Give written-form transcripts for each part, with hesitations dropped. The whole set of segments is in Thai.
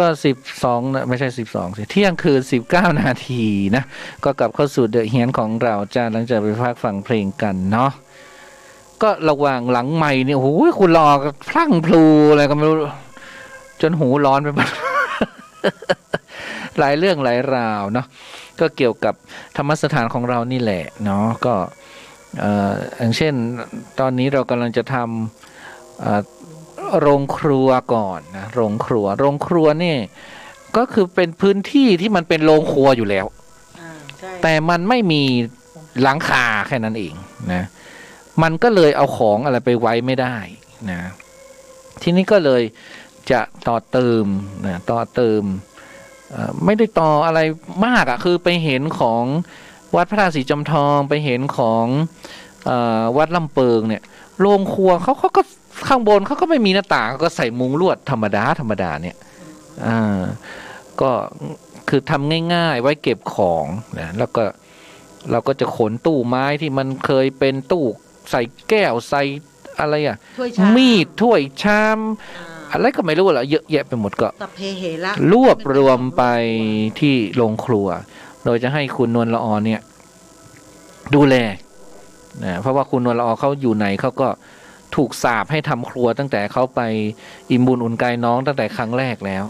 ก็12นะไม่ใช่12สิเที่ยงคืน19 นาทีนะก็กลับเข้าสู่เดอะเฮียนของเราจ้าหลังจากไปพักฟังเพลงกันเนาะก็ระหว่างหลังใหม่เนี่ยโอ้ยคุณรอพลั่งพลูอะไรก็ไม่รู้จนหูร้อนไปหมด หลายเรื่องหลายราวเนาะก็เกี่ยวกับธรรมสถานของเรานี่แหละเนาะก็อย่างเช่นตอนนี้เรากำลังจะทำโรงครัวก่อนนะโรงครัวนี่ก็คือเป็นพื้นที่ที่มันเป็นโรงครัวอยู่แล้วแต่มันไม่มีหลังคาแค่นั้นเองนะมันก็เลยเอาของอะไรไปไว้ไม่ได้นะทีนี้ก็เลยจะต่อเติมนะต่อเติมไม่ได้ต่ออะไรมากอ่ะคือไปเห็นของวัดพระธาตุสีจอมทองไปเห็นของวัดลำเปิงเนี่ยโรงครัวเขาก็ข้างบนเขาก็ไม่มีหน้าต่างก็ใส่มุงลวดธรรมดาเนี่ยก็คือทำง่ายๆไว้เก็บของนะแล้วก็เราก็จะขนตู้ไม้ที่มันเคยเป็นตู้ใส่แก้วใส่อะไรอ่ะมีดถ้วยชามอะไรก็ไม่รู้ละเยอะแยะไปหมดก็รวบรวมไปที่โรงครัวโดยจะให้คุณนวลละออเนี่ยดูแลนะเพราะว่าคุณนวลละออเขาอยู่ไหนเขาก็ถูกสาปให้ทำครัวตั้งแต่เขาไปอิ่มบุญอุ่นกายน้องตั้งแต่ครั้งแรกแล้ว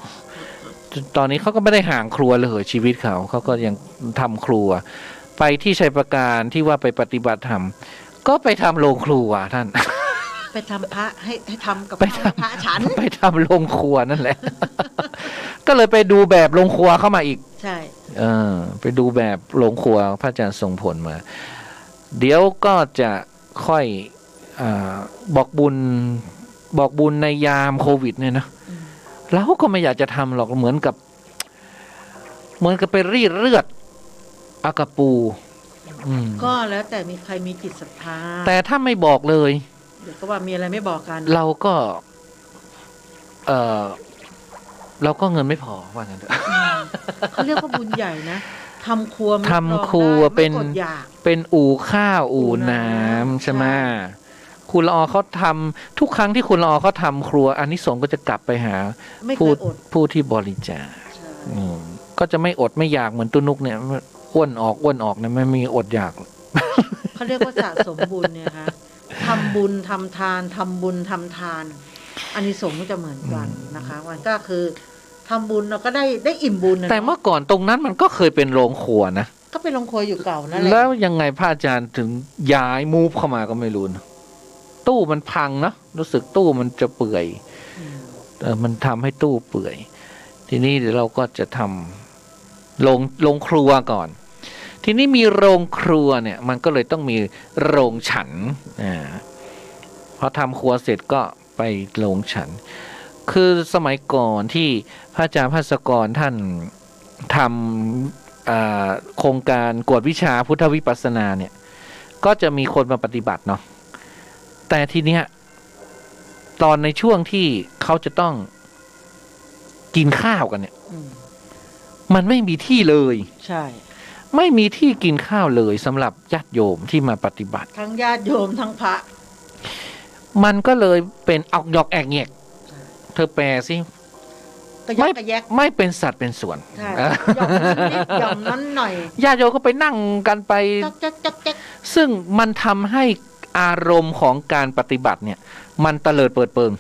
ตอนนี้เขาก็ไม่ได้ห่างครัวเลยชีวิตเขาก็ยังทำครัวไปที่ชัยประการที่ว่าไปปฏิบัติธรรมก็ไปทำโรงครัวท่านไปทำพระให้ทำกับพระฉันไปทำโรงครัวนั่นแหละ ก็เลยไปดูแบบโรงครัวเข้ามาอีกใช่ไปดูแบบโรงครัวพระอาจารย์ทรงผลมาเดี๋ยวก็จะค่อยบอกบุญในยามโควิดเนี่ยนะเราก็ไม่อยากจะทำหรอกเหมือนกับไปรีดเลือดอากาปูก็แล้วแต่มีใครมีจิตศรัทธาแต่ถ้าไม่บอกเลยเดี๋ยวก็ว่ามีอะไรไม่บอกกันเราก็เงินไม่พอว่างั้นเถอะเขาเรียกว่าบุญใหญ่นะทำครัวเป็นอู่ข้าวอู่น้ำใช่ไหมคุณละออเขาทำทุกครั้งที่คุณละออเขาทำครัวอานิสงส์ก็จะกลับไปหาผู้ที่บริจาคก็จะไม่อดไม่อยากเหมือนตุ้นุกเนี่ยอ้วนออกเนี่ยไม่มีอดอยากเขาเรียกว่าสะสมบุญเนี่ยค่ะทำบุญทำทานทำบุญทำทานอานิสงส์ก็จะเหมือนกันนะคะมันก็คือทำบุญเราก็ได้อิ่มบุญแต่เมื่อก่อนตรงนั้นมันก็เคยเป็นโรงครัวนะก็เป็นโรงครัวอยู่เก่านั่นแหละแล้วยังไงพระอาจารย์ถึงย้ายมูฟเข้ามาก็ไม่รู้นะตู้มันพังนะรู้สึกตู้มันจะเปื่อยมันทำให้ตู้เปื่อยทีนี้เดี๋ยวเราก็จะทำโรงครัวก่อนทีนี้มีโรงครัวเนี่ยมันก็เลยต้องมีโรงฉันพอทำครัวเสร็จก็ไปโรงฉันคือสมัยก่อนที่พระอาจารย์ภาสกรท่านทำโครงการกวดวิชาพุทธวิปัสสนาเนี่ยก็จะมีคนมาปฏิบัติเนาะแต่ทีเนี้ยตอนในช่วงที่เขาจะต้องกินข้าวกันเนี่ยมันไม่มีที่เลยใช่ไม่มีที่กินข้าวเลยสำหรับญาติโยมที่มาปฏิบัติทั้งญาติโยมทั้งพระมันก็เลยเป็นออกยอกแอกแงกเธอแปลสิไม่เป็นสัตว์เป็นส่วนยอมนั้นหน่อยญาติโยมก็ไปนั่งกันไปซึ่งมันทำให้อารมณ์ของการปฏิบัติเนี่ยมันเตลิดเปิดเปิง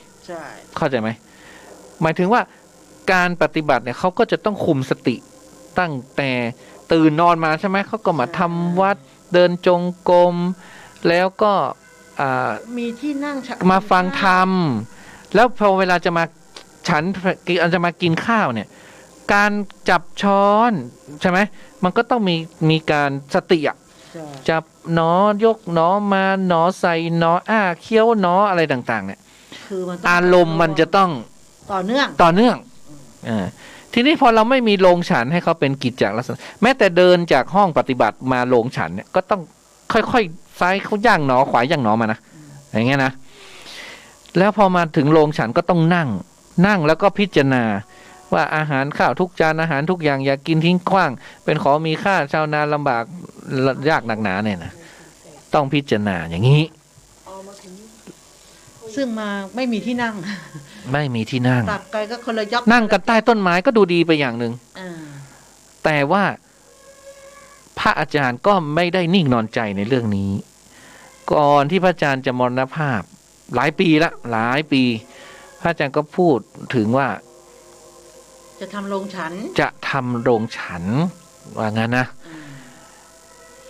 เข้าใจไหมหมายถึงว่าการปฏิบัติเนี่ยเขาก็จะต้องคุมสติตั้งแต่ตื่นนอนมาใช่ไหมเขาก็มาทำวัดเดินจงกรมแล้วก็มีที่นั่งมาฟังธรรมแล้วพอเวลาจะมาจะมากินข้าวเนี่ยการจับช้อนใช่ไหมมันก็ต้องมีการสติอ่ะจับหนอยกหนอมาหนอใส่หนอเคี้ยวหนออะไรต่างๆเนี่ยอารมณ์มันจะต้องต่อเนื่องทีนี้พอเราไม่มีโรงฉันให้เขาเป็นกิจจลักษณะแม้แต่เดินจากห้องปฏิบัติมาโรงฉันเนี่ยก็ต้องค่อยๆซ้ายเขาย่างหนอขวาย่างหนอมานะอย่างเงี้ยนะแล้วพอมาถึงโรงฉันก็ต้องนั่งแล้วก็พิจารณาว่าอาหารข้าวทุกจานอาหารทุกอย่างอย่ากินทิ้งขว้างเป็นของมีค่าชาวนาลำบากยากหนักหนาเนี่ยนะต้องพิจารณาอย่างนี้ ซึ่งมาไม่มีที่นั่ง ไม่มีที่นั่ง กลับไกลก็คนละยก นั่งกันใต้ต้นไม้ก็ดูดีไปอย่างหนึ่ง อ่า แต่ว่าพระอาจารย์ก็ไม่ได้นิ่งนอนใจในเรื่องนี้ ก่อนที่พระอาจารย์จะมรณภาพหลายปีละหลายปี พระอาจารย์ก็พูดถึงว่า จะทำโรงฉัน จะทำโรงฉันว่างั้นนะ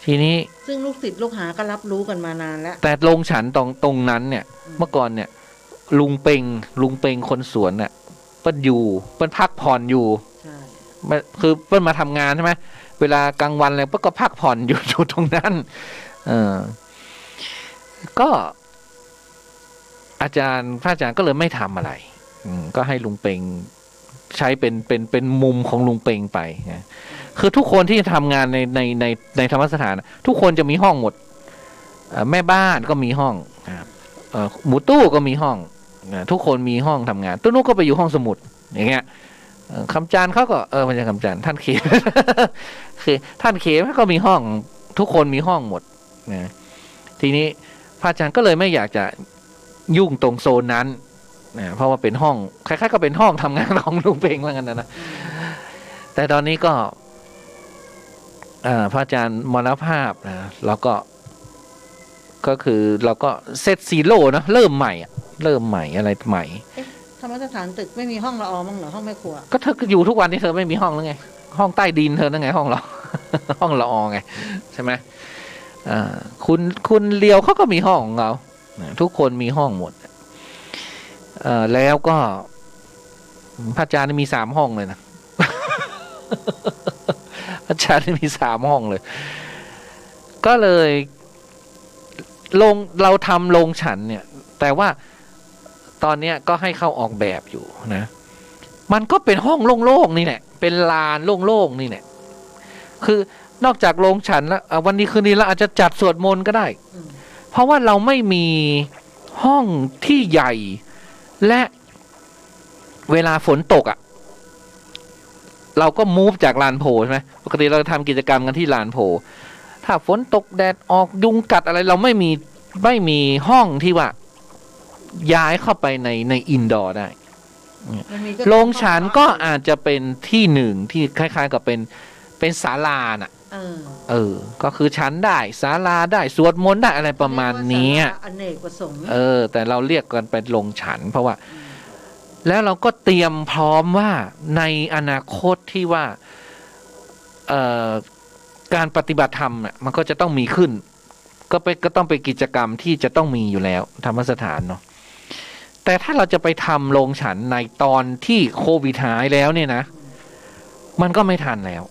ทีนี้ ซึ่งลูกศิษย์ลูกหาก็รับรู้กันมานานแล้ว แต่โรงฉันตรงนั้นเนี่ย เมื่อก่อนเนี่ย ลุงเปงคนสวนเนี่ยเปิ้นอยู่เปิ้นพักผ่อนอยู่ ใช่ คือเปิ้นมาทำงานใช่ไหมเวลากลางวันอะไรเปิ้นก็พักผ่อนอยู่ อยู่ตรงนั้นก็พระอาจารย์ก็เลยไม่ทำอะไรก็ให้ลุงเปงใช้เป็นมุมของลุงเปงไปนะคือทุกคนที่ทำงานในธรรมสถานทุกคนจะมีห้องหมดแม่บ้านก็มีห้องหมูตู้ก็มีห้องทุกคนมีห้องทำงานตู้นู้นก็ไปอยู่ห้องสมุดอย่างเงี้ยคำจานเขาก็มันจะคำจานท่านเขม คือท่านเขมก็มีห้องทุกคนมีห้องหมดนะทีนี้พระอาจารย์ก็เลยไม่อยากจะยุ่งตรงโซนนั้นนะเพราะว่าเป็นห้องคล้ายๆก็เป็นห้องทำงานของลุงเปงว่างั้นนะแต่ตอนนี้ก็พระอาจารย์มรณภาพนะเราก็คือเราก็เซตซีโร่นะเริ่มใหม่อะไรใหม่ธรรมสถานตึกไม่มีห้องละออมั้งเหรอห้องแม่ครัวก็เธออยู่ทุกวันที่เธอไม่มีห้องแล้วไงห้องใต้ดินเธอนั่นไงห้องเรา ห้องละออไงใช่ไหมคุณเลียวเขาก็มีห้องของเราทุกคนมีห้องหมดแล้วก็พระอาจารย์มี3 ห้องเลยนะ พระอาจารย์มี3 ห้องเลย ก็เลยเราทำโรงฉันเนี่ยแต่ว่าตอนนี้ก็ให้เข้าออกแบบอยู่นะมันก็เป็นห้องโล่งๆนี่แหละเป็นลานโล่งๆนี่แหละคือนอกจากโรงฉันแล้ววันนี้คืนนี้เราอาจจะจัดสวดมนต์ก็ได้เพราะว่าเราไม่มีห้องที่ใหญ่และเวลาฝนตกเราก็มูฟจากลานโพใช่ไหมปกติเราทำกิจกรรมกันที่ลานโพถ้าฝนตกแดดออกยุงกัดอะไรเราไม่มีห้องที่ว่าย้ายเข้าไปในอินดอร์ได้โรงฉันก็อาจจะเป็นที่หนึ่งที่คล้ายๆกับเป็นศาลาน่ะก็คือชั้นได้ศาลาได้สวดมนต์ได้อะไรประมาณนี้อเนกประสงค์แต่เราเรียกกันเป็นโรงฉันเพราะว่าแล้วเราก็เตรียมพร้อมว่าในอนาคตที่ว่าการปฏิบัติธรรมเนี่ยมันก็จะต้องมีขึ้นก็ต้องเป็นกิจกรรมที่จะต้องมีอยู่แล้วธรรมสถานเนาะแต่ถ้าเราจะไปทำโรงฉันในตอนที่โควิดหายแล้วเนี่ยนะมันก็ไม่ทันแล้ว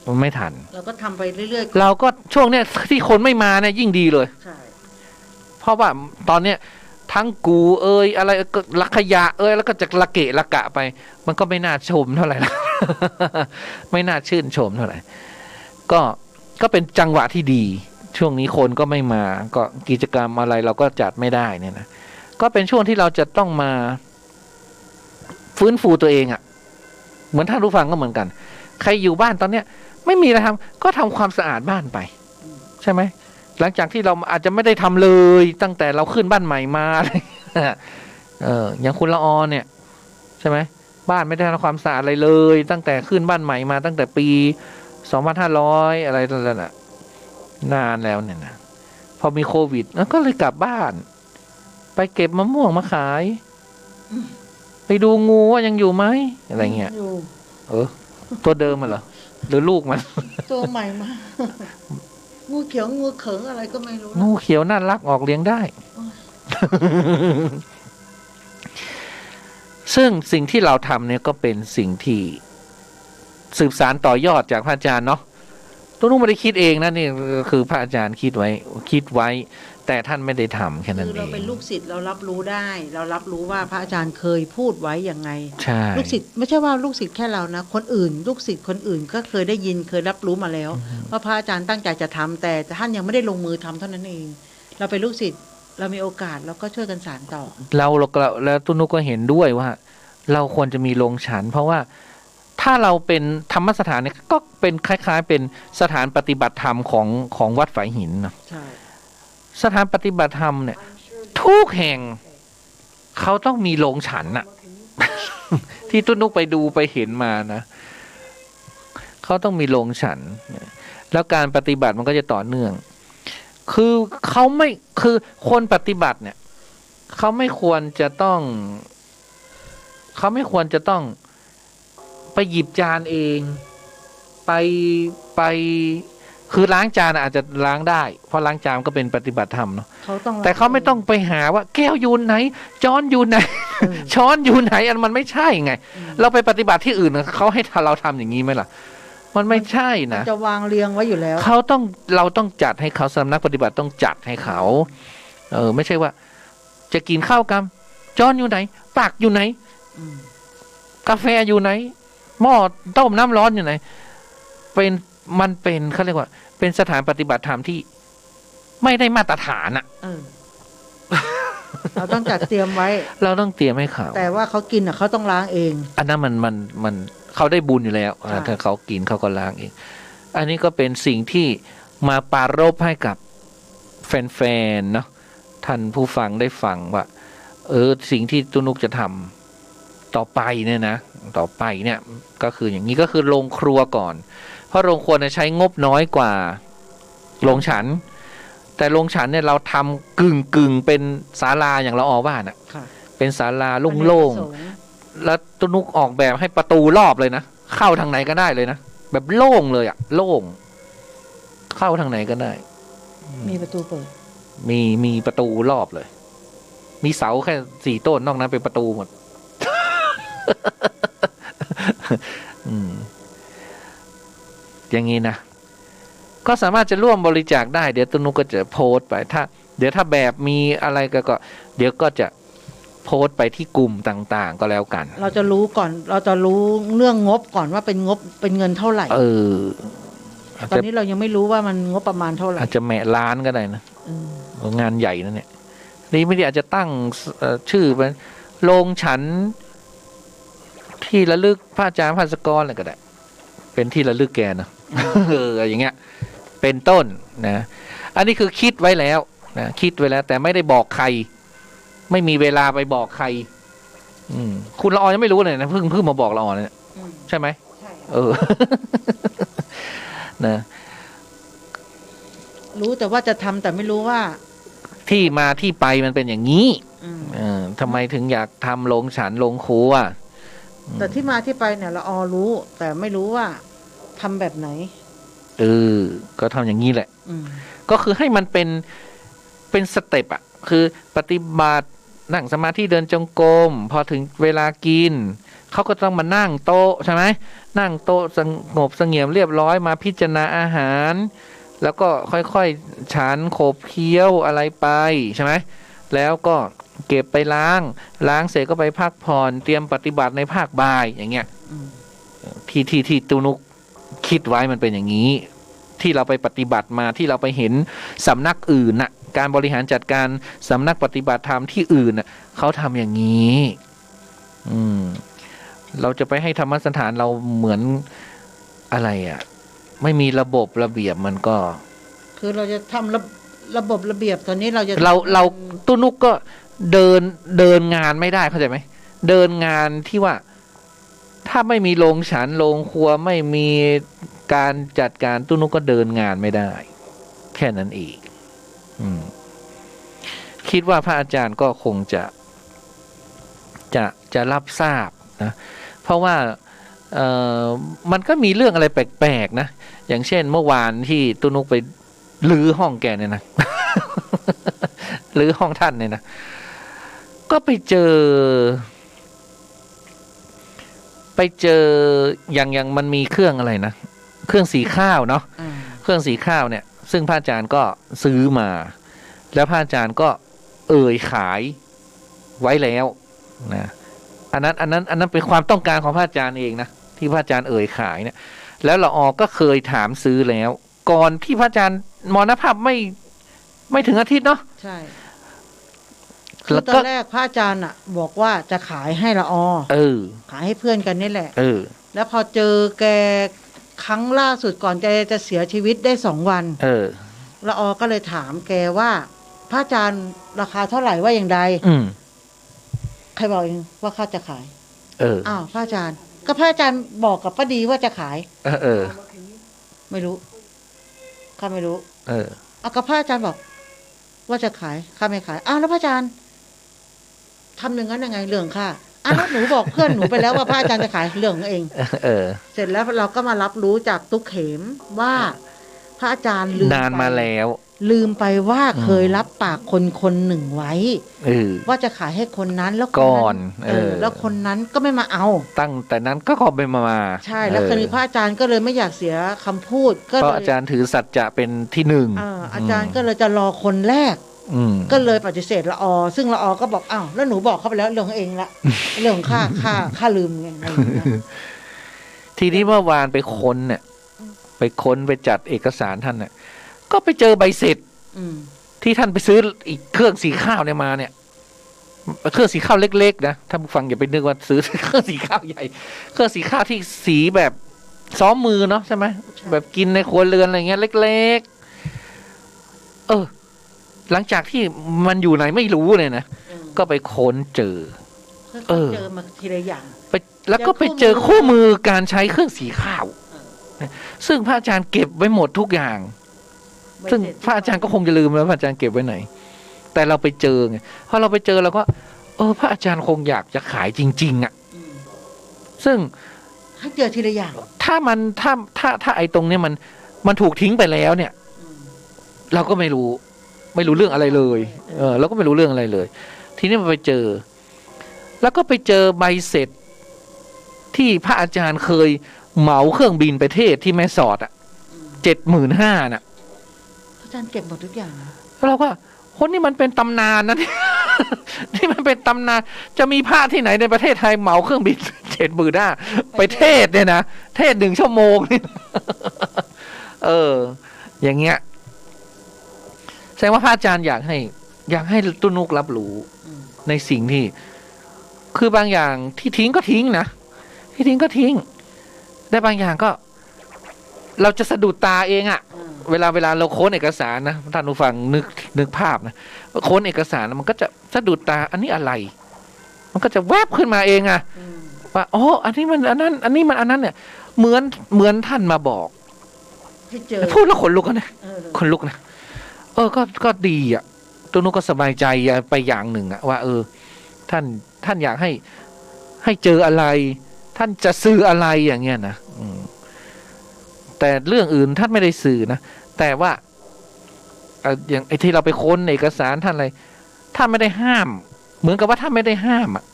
มันไม่ทันเราก็ทำไปเรื่อยๆเราก็ช่วงเนี้ยที่คนไม่มาเนี่ยยิ่งดีเลยใช่เพราะว่าตอนเนี้ยทั้งกูอะไรก็ลักขยะแล้วก็จะละเกะละกะไปมันก็ไม่น่าชมเท่าไหร่ละ ไม่น่าชื่นชมเท่าไหร่ก็เป็นจังหวะที่ดีช่วงนี้คนก็ไม่มาก็กิจกรรมอะไรเราก็จัดไม่ได้เนี่ยนะก็เป็นช่วงที่เราจะต้องมาฟื้นฟูตัวเองเหมือนท่านผู้ฟังก็เหมือนกันใครอยู่บ้านตอนเนี้ยไม่มีอะไรทำก็ทำความสะอาดบ้านไปใช่ไหมหลังจากที่เราอาจจะไม่ได้ทำเลยตั้งแต่เราขึ้นบ้านใหม่มาอย่างคุณละออเนี่ยใช่ไหมบ้านไม่ได้ทำความสะอาดอะไรเลยตั้งแต่ขึ้นบ้านใหม่มาตั้งแต่ปี2500อะไรนั่นน่ะนานแล้วเนี่ยนะพอมีโควิดก็เลยกลับบ้านไปเก็บมะม่วงมาขายไปดูงูว่ายังอยู่ไหมอะไรเงี้ยตัวเดิมมันเหรอหรือลูกมันตัวใหม่มางูเขียวงูเขิงอะไรก็ไม่รู้งูเขียวน่ารักออกเลี้ยงได้ ซึ่งสิ่งที่เราทำเนี่ยก็เป็นสิ่งที่สืบสานต่อยอดจากพระอาจารย์เนาะตัวนู้นไม่ได้คิดเองนะนี่คือพระอาจารย์คิดไว้แต่ท่านไม่ได้ทำแค่นั้นเองคือเราเป็นลูกศิษย์เรารับรู้ได้เรารับรู้ว่าพระอาจารย์เคยพูดไว้อย่างไงใช่ลูกศิษย์ไม่ใช่ว่าลูกศิษย์แค่เรานะคนอื่นลูกศิษย์คนอื่นก็เคยได้ยินเคยรับรู้มาแล้วว่าพระอาจารย์ตั้งใจจะทำแต่ท่านยังไม่ได้ลงมือทำเท่านั้นเองเราเป็นลูกศิษย์เรามีโอกาสเราก็ช่วยกันสานต่อแล้วตุนุก็เห็นด้วยว่าเราควรจะมีโรงฉันเพราะว่าถ้าเราเป็นธรรมสถานเนี่ยก็เป็นคล้ายๆเป็นสถานปฏิบัติธรรมของวัดฝายหินนะใช่สถานปฏิบัติธรรมเนี่ยทุกแห่ง เขาต้องมีโรงฉันน่ะ ที่ตุ้นุกไปดูไปเห็นมานะเขาต้องมีโรงฉัน แล้วการปฏิบัติมันก็จะต่อเนื่อง คือเขาไม่คือคนปฏิบัติเนี่ยเขาไม่ควรจะต้องไปหยิบจานเองไปคือล้างจานอาจจะล้างได้เพราะล้างจานก็เป็นปฏิบัติธรรมเนาะแต่เขาไม่ต้องไปหาว่าแก้วอยู่ไหนช้อนอยู่ไหน ช้อนอยู่ไหนอันมันไม่ใช่ไง เราไปปฏิบัติที่อื่นเขาให้เราทำอย่างนี้ไหมล่ะมันไม่ใช่นะจะวางเรียงไว้อยู่แล้วเราต้องจัดให้เขาสำนักปฏิบัติต้องจัดให้เขาไม่ใช่ว่าจะกินข้าวกันช้อนอยู่ไหนปากอยู่ไหนกาแฟอยู่ไหนหม้อต้มน้ำร้อนอยู่ไหนมันเป็นเขาเรียกว่าเป็นสถานปฏิบัติธรรมที่ไม่ได้มาตรฐานอ่ะเราต้องจัดเตรียมไว้เราต้องเตรียมให้เขาแต่ว่าเขากินเขาต้องล้างเองอันนั้นมันเขาได้บุญอยู่แล้วถ้าเขากินเขาก็ล้างเองอันนี้ก็เป็นสิ่งที่มาปรารภให้กับแฟนๆเนาะท่านผู้ฟังได้ฟังว่าสิ่งที่ตุนุกจะทำต่อไปเนี่ยนะต่อไปเนี่ยก็คืออย่างนี้ก็คือโรงครัวก่อนเพราะโรงครัวใช้งบน้อยกว่าโรงฉันแต่โรงฉันเนี่ยเราทำกึ่งเป็นศาลาอย่างเราออกบ้านอ่ะเป็นศาลาโล่งๆแล้วตุนุกออกแบบให้ประตูรอบเลยนะเข้าทางไหนก็ได้เลยนะแบบโล่งเลยอ่ะโล่งเข้าทางไหนก็ได้มีประตูเปิดมีประตูรอบเลยมีเสาแค่4 ต้นนอกนั้นเป็นประตูหมด อย่างนี้นะก็สามารถจะร่วมบริจาคได้เดี๋ยวตุนุก็จะโพสต์ไปเดี๋ยวถ้าแบบมีอะไรก็เดี๋ยวก็จะโพสต์ไปที่กลุ่มต่างๆก็แล้วกันเราจะรู้ก่อนเราจะรู้เรื่องงบก่อนว่าเป็นงบเป็นเงินเท่าไหร่ตอนนี้เรายังไม่รู้ว่ามันงบประมาณเท่าไหร่อาจจะแม่ล้านก็ได้นะงานใหญ่นะเนี่ยนี่ไม่ได้อาจจะตั้งชื่อเป็นโรงฉันที่ระลึกพระอาจารย์ภาสกรอะไรก็ได้เป็นที่ระลึกแกนะอย่างเงี้ยเป็นต้นนะอันนี้คือคิดไว้แล้วนะคิดไว้แล้วแต่ไม่ได้บอกใครไม่มีเวลาไปบอกใครคุณละออยังไม่รู้เลยนะเพิ่งมาบอกละออเนี่ยใช่ไหมใช่นะรู้แต่ว่าจะทำแต่ไม่รู้ว่าที่มาที่ไปมันเป็นอย่างนี้ทำไมถึงอยากทำโรงฉันโรงครัวแต่ที่มาที่ไปเนี่ยละออรู้แต่ไม่รู้ว่าทำแบบไหนก็ทำอย่างนี้แหละก็คือให้มันเป็นสเต็ปอ่ะคือปฏิบัตินั่งสมาธิเดินจงกรมพอถึงเวลากินเขาก็ต้องมานั่งโต๊ะใช่ไหมนั่งโต๊ะสงบเสงี่ยมเรียบร้อยมาพิจารณาอาหารแล้วก็ค่อยๆฉันโขบเคี้ยวอะไรไปใช่ไหมแล้วก็เก็บไปล้างเสร็จก็ไปพักผ่อนเตรียมปฏิบัติในภาคบ่ายอย่างเงี้ยที่ตุนุกคิดไว้มันเป็นอย่างนี้ที่เราไปปฏิบัติมาที่เราไปเห็นสำนักอื่นน่ะการบริหารจัดการสำนักปฏิบัติธรรมที่อื่นน่ะเขาทำอย่างนี้เราจะไปให้ธรรมสถานเราเหมือนอะไรอ่ะไม่มีระบบระเบียบมันก็คือเราจะทำระบบระเบียบตอนนี้เราตุนุกก็เดินงานไม่ได้เข้าใจไหมเดินงานที่ว่าถ้าไม่มีโรงฉันโรงครัวไม่มีการจัดการตุนุกก็เดินงานไม่ได้แค่นั้นเองคิดว่าพระอาจารย์ก็คงจะรับทราบนะเพราะว่ามันก็มีเรื่องอะไรแปลกๆนะอย่างเช่นเมื่อวานที่ตุนุกไปลื้อห้องแกเนี่ยนะลื้อห้องท่านเนี่ยนะก็ไปเจออย่างมันมีเครื่องอะไรนะเครื่องสีข้าวเนาะเครื่องสีข้าวเนี่ยซึ่งพระอาจารย์ก็ซื้อมาแล้วพระอาจารย์ก็ขายไว้แล้วนะอันนั้นเป็นความต้องการของพระอาจารย์เองนะที่พระอาจารย์ขายเนี่ยแล้วละออก็เคยถามซื้อแล้วก่อนที่พระอาจารย์มรณภาพไม่ถึงอาทิตย์เนาะใช่คือตอนแรกพระอาจารย์อ่ะบอกว่าจะขายให้ละออขายให้เพื่อนกันนี่แหละแล้วพอเจอแกครั้งล่าสุดก่อนแกจะเสียชีวิตได้2 วันละออก็เลยถามแกว่าพระอาจารย์ราคาเท่าไหร่ว่าอย่างใด ใครบอกเองว่าข้าจะขาย อ้าว พระอาจารย์ก็พระอาจารย์บอกกับป้าดีว่าจะขาย ไม่รู้ข้าไม่รู้เอากับพระอาจารย์บอกว่าจะขายข้าไม่ขายแล้วพระอาจารย์ทำอย่างนั้นยังไงเรื่องข้าแล้วหนูบอกเพื่อนหนูไปแล้วว่าพระอาจารย์จะขายเรื่องเองเสร็จแล้วเราก็มารับรู้จากตุ๊กเข็มว่าพระอาจารย์ลืมนานมาแล้วลืมไปว่าเคยรับปากคนหนึ่งไว้ว่าจะขายให้คนนั้นแล้วก่อนแล้วคนนั้นก็ไม่มาเอาตั้งแต่นั้นก็ขอไปมาใช่แล้วคราวนี้พระอาจารย์ก็เลยไม่อยากเสียคำพูดก็เพราะอาจารย์ถือสัจจะเป็นที่หนึ่งอาจารย์ก็เลยจะรอคนแรกก็เลยปฏิเสธละอซึ่งละอก็บอกแล้วหนูบอกเขาไปแล้วเรื่องของเองละเรื่องค่าลืมไงทีนี้เมื่อวานไปค้นเนี่ยไปจัดเอกสารท่านเนี่ยก็ไปเจอใบเสร็จที่ท่านไปซื้ออีกเครื่องสีข้าวเนี่ยมาเนี่ยเครื่องสีข้าวเล็กๆนะท่านผู้ฟังอย่าไปนึกว่าซื้อเครื่องสีข้าวใหญ่เครื่องสีข้าวที่สีแบบซ้อมมือเนาะใช่ไหมแบบกินในครัวเรือนอะไรเงี้ยเล็กๆหลังจากที่มันอยู่ไหนไม่รู้เลยนะก็ไปค้นเจอมาทีละอย่างไปแล้วก็ไปเจอคู่มือการใช้เครื่องสีข้าวซึ่งพระอาจารย์เก็บไว้หมดทุกอย่างซึ่งพระอาจารย์ก็คงจะลืมแล้วพระอาจารย์เก็บไว้ไหนแต่เราไปเจอไงพอเราไปเจอเราก็พระอาจารย์คงอยากจะขายจริงๆอ่ะซึ่งถ้าเจอทีละอย่างถ้าไอ้ตรงเนี้ยมันถูกทิ้งไปแล้วเนี่ยเราก็ไม่รู้เรื่องอะไรเลยเราก็ไม่รู้เรื่องอะไรเลยทีนี้มันไปเจอแล้วก็ไปเจอใบเสร็จที่พระอาจารย์เคยเหมาเครื่องบินไปเทศที่แม่สอด75,000น่ะอาจารย์เก็บหมดทุกอย่างแล้วเราก็คนนี้มันเป็นตำนานนะนี่มันเป็นตำนานจะมีพระที่ไหนในประเทศไทยเหมาเครื่องบิน75,000ไปเทศเนี่ยนะเทศ1 ชั่วโมงนี่อย่างเงี้ยแสดงว่าพระอาจารย์อยากให้ตุ้นุกรับรู้ในสิ่งที่คือบางอย่างที่ทิ้งก็ทิ้งนะที่ทิ้งก็ทิ้งได้บางอย่างก็เราจะสะดุดตาเองอะเวลาเราค้นเอกสารนะท่านผู้ฟังนึกภาพนะค้นเอกสารมันก็จะสะดุดตาอันนี้อะไรมันก็จะแวบขึ้นมาเองอะว่าอันนี้มันอันนั้นอันนี้มันอันนั้นเนี่ยเหมือนท่านมาบอกพูดแล้วขนลุกนะขนลุกนะก็ดีอ่ะตัวนุก็สบายใจไปอย่างหนึ่งอ่ะว่าท่านอยากให้เจออะไรท่านจะสื่ออะไรอย่างเงี้ยนะแต่เรื่องอื่นท่านไม่ได้สื่อนะแต่ว่าอย่างไอ้ที่เราไปค้นเอกสารท่านอะไรท่านไม่ได้ห้ามเหมือนกับว่าท่านไม่ได้ห้ามอ่ะ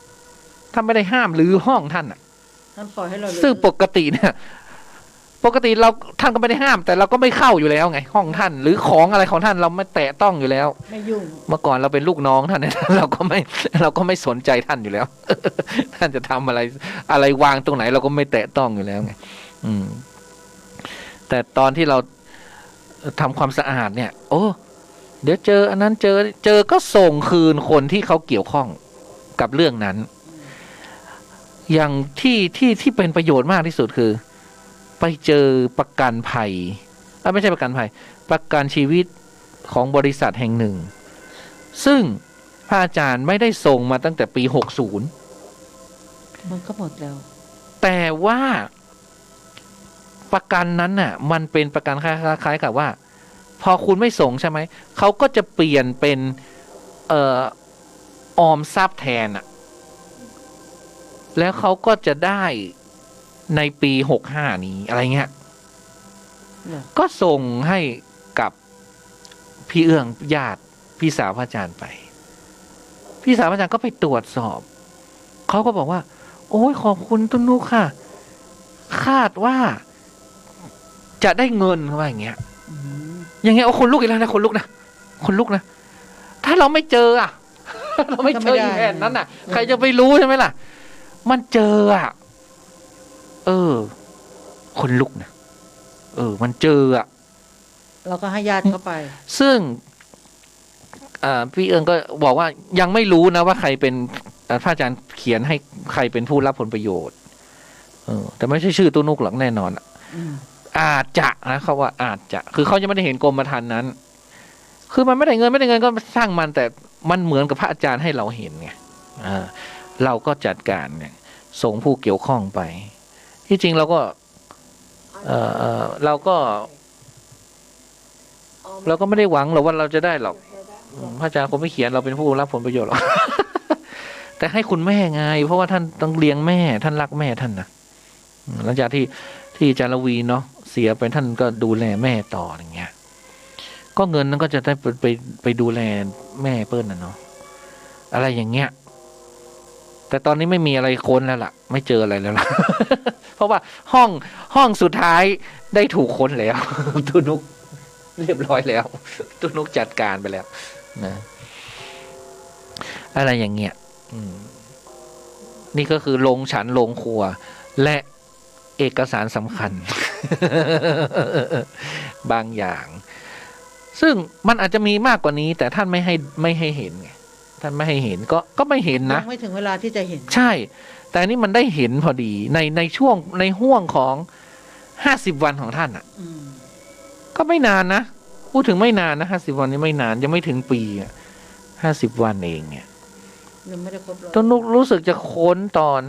ท่านไม่ได้ห้ามหรือห้องท่านอ่ะท่านปล่อยให้เราซึ่งปกติท่านก็ไม่ได้ห้ามแต่เราก็ไม่เข้าอยู่แล้วไงห้องท่านหรือของอะไรของท่านเราไม่แตะต้องอยู่แล้วไม่ยุ่งเมื่อก่อนเราเป็นลูกน้องท่านเราก็ไม่สนใจท่านอยู่แล้ว ท่านจะทำอะไรวางตรงไหนเราก็ไม่แตะต้องอยู่แล้วไงแต่ตอนที่เราทำความสะอาดเนี่ยเดี๋ยวเจออันนั้นเจอก็ส่งคืนคนที่เขาเกี่ยวข้องกับเรื่องนั้นอย่างที่เป็นประโยชน์มากที่สุดคือไปเจอประกันภัยไม่ใช่ประกันภัยประกันชีวิตของบริษัทแห่งหนึ่งซึ่งพระอาจารย์ไม่ได้ส่งมาตั้งแต่ปี60มันก็หมดแล้วแต่ว่าประกันนั้นน่ะมันเป็นประกันคล้ายๆกับว่าพอคุณไม่ส่งใช่ไหมเขาก็จะเปลี่ยนเป็นออมทรัพย์แทนอ่ะแล้วเขาก็จะได้ในปี65นี้อะไรเงี้ยก็ส่งให้กับพี่เอื้องญาติพี่สาวพระอาจารย์ไปพี่สาวพระอาจารย์ก็ไปตรวจสอบเขาก็บอกว่าโอ้ยขอบคุณตุ้นุกค่ะคาดว่าจะได้เงินเขาว่าอย่างเงี้ยอย่างเงี้ยคนลุกอีกแล้วนะคนลุกนะถ้าเราไม่เจออ่ะเราไม่เจออีแผ่นนั้นน่ะใครจะไปรู้ใช่ไหมล่ะมันเจออ่ะคนลุกนะมันเจออ่ะเราก็ให้ญาติเข้าไปซึ่งพี่เอิงก็บอกว่ายังไม่รู้นะว่าใครเป็นพระอาจารย์เขียนให้ใครเป็นผู้รับผลประโยชน์แต่ไม่ใช่ชื่อตุ้นุกหรอกแน่นอนอาจจะนะเขาว่าอาจจะคือเขาจะไม่ได้เห็นกรมธรรม์นั้นคือมันไม่ได้เงินก็สร้างมันแต่มันเหมือนกับพระอาจารย์ให้เราเห็นไง เราก็จัดการเนี่ยส่งผู้เกี่ยวข้องไป ที่จริงเราก็เราก็ไม่ได้หวังหรอกว่าเราจะได้หรอกพระอาจารย์คงไม่เขียนเราเป็นผู้รับผลประโยชน์หรอก แต่ให้คุณแม่ไงเพราะว่าท่านต้องเลี้ยงแม่ท่านรักแม่ท่านนะหลังจากที่อาจารย์ละวีเนาะเสียไปท่านก็ดูแลแม่ต่ออย่างเงี้ยก็เงินนั้นก็จะได้ไปดูแลแม่เปิ้ลนะเนาะอะไรอย่างเงี้ยแต่ตอนนี้ไม่มีอะไรค้นแล้วล่ะไม่เจออะไรแล้วล่ะ เพราะว่าห้องสุดท้ายได้ถูกค้นแล้ว ตุนุกเรียบร้อยแล้ว ตุนุกจัดการไปแล้วนะอะไรอย่างเงี้ยนี่ก็คือโรงฉันโรงครัวและเอกสารสำคัญ บางอย่าง ซึ่งมันอาจจะมีมากกว่านี้ แต่ท่านไม่ให้เห็นไงท่านไม่ให้เห็นก็ไม่เห็นนะไม่ถึงเวลาที่จะเห็นใช่ แต่นี่มันได้เห็นพอดีในช่วงในห่วงของ50 วันของท่านอ่ะก็ไม่นานนะพูดถึงไม่นานนะ50 วันนี้ไม่นานยังไม่ถึงปี50 วันเองเนี่ยยังไม่ได้ครบต้นนุกรู้สึกจะค้นตอน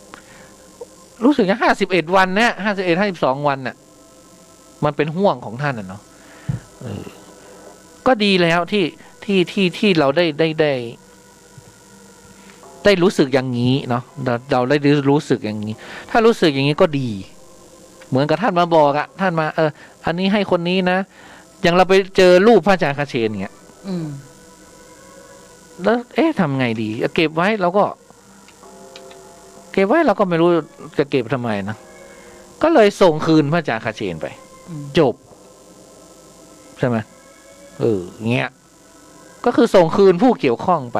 50รู้สึกจะ51 วันเนี่ย51-52 วันน่ะมันเป็นห่วงของท่านน่ะเนาะก็ดีแล้วที่เราได้รู้สึกอย่างนี้เนาะเราได้รู้สึกอย่างนี้ถ้ารู้สึกอย่างนี้ก็ดีเหมือนกับท่านมาบอกอะท่านมาอันนี้ให้คนนี้นะอย่างเราไปเจอรูปพระอาจารย์คเชนเงี้ยแล้วทำไงดีเก็บไว้เราก็ไม่รู้จะเก็บทำไมนะก็เลยส่งคืนพระอาจารย์คเชนไปจบใช่ไหมเงี้ยก็คือส่งคืนผู้เกี่ยวข้องไป